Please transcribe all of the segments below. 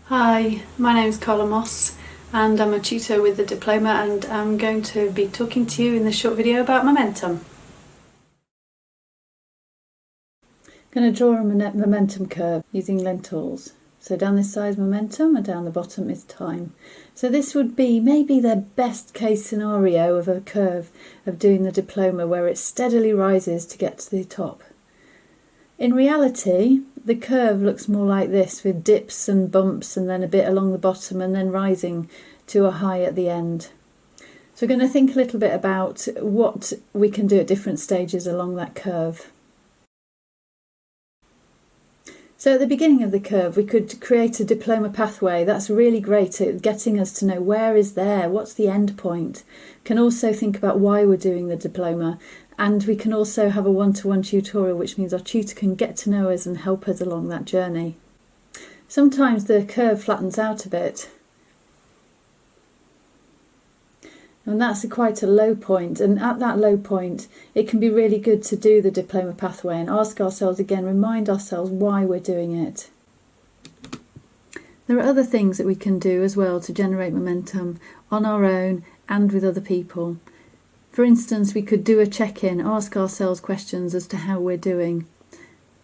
Hi, my name is Carla Moss and I'm a tutor with the Diploma, and I'm going to be talking to you in this short video about momentum. I'm going to draw a momentum curve using lentils. So down this side is momentum and down the bottom is time. So this would be maybe the best case scenario of a curve of doing the Diploma, where it steadily rises to get to the top. In reality, the curve looks more like this, with dips and bumps and then a bit along the bottom and then rising to a high at the end. So we're going to think a little bit about what we can do at different stages along that curve. So at the beginning of the curve, we could create a Diploma pathway. That's really great at getting us to know where is there, what's the end point. Can also think about why we're doing the Diploma. And we can also have a one-to-one tutorial, which means our tutor can get to know us and help us along that journey. Sometimes the curve flattens out a bit, and that's quite a low point, and at that low point it can be really good to do the Diploma pathway and ask ourselves again, remind ourselves why we're doing it. There are other things that we can do as well to generate momentum on our own and with other people. For instance, we could do a check-in, ask ourselves questions as to how we're doing.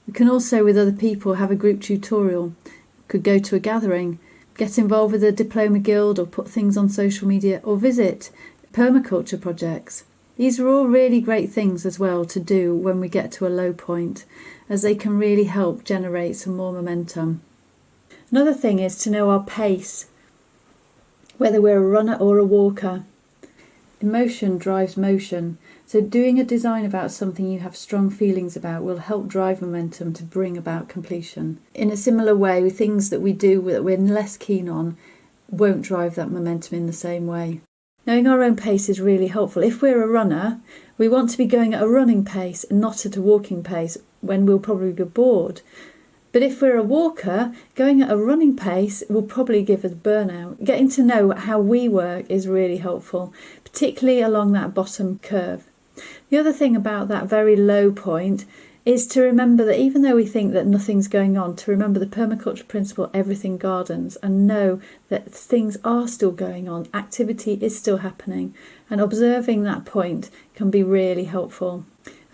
We can also, with other people, have a group tutorial. We could go to a gathering, get involved with a Diploma guild, or put things on social media, or visit permaculture projects. These are all really great things as well to do when we get to a low point, as they can really help generate some more momentum. Another thing is to know our pace, whether we're a runner or a walker. Emotion drives motion, so doing a design about something you have strong feelings about will help drive momentum to bring about completion. In a similar way, things that we do that we're less keen on won't drive that momentum in the same way. Knowing our own pace is really helpful. If we're a runner, we want to be going at a running pace and not at a walking pace, when we'll probably be bored. But if we're a walker, going at a running pace will probably give us burnout. Getting to know how we work is really helpful, particularly along that bottom curve. The other thing about that very low point is to remember that even though we think that nothing's going on, to remember the permaculture principle, everything gardens, and know that things are still going on, activity is still happening, and observing that point can be really helpful.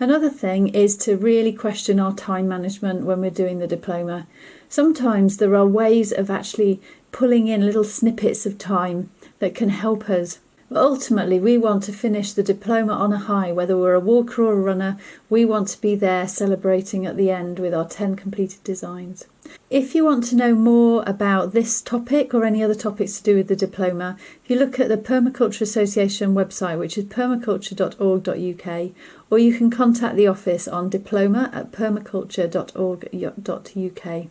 Another thing is to really question our time management when we're doing the Diploma. Sometimes there are ways of actually pulling in little snippets of time that can help us. But ultimately, we want to finish the Diploma on a high. Whether we're a walker or a runner, we want to be there celebrating at the end with our 10 completed designs. If you want to know more about this topic or any other topics to do with the Diploma, if you look at the Permaculture Association website, which is permaculture.org.uk, or you can contact the office on diploma@permaculture.org.uk.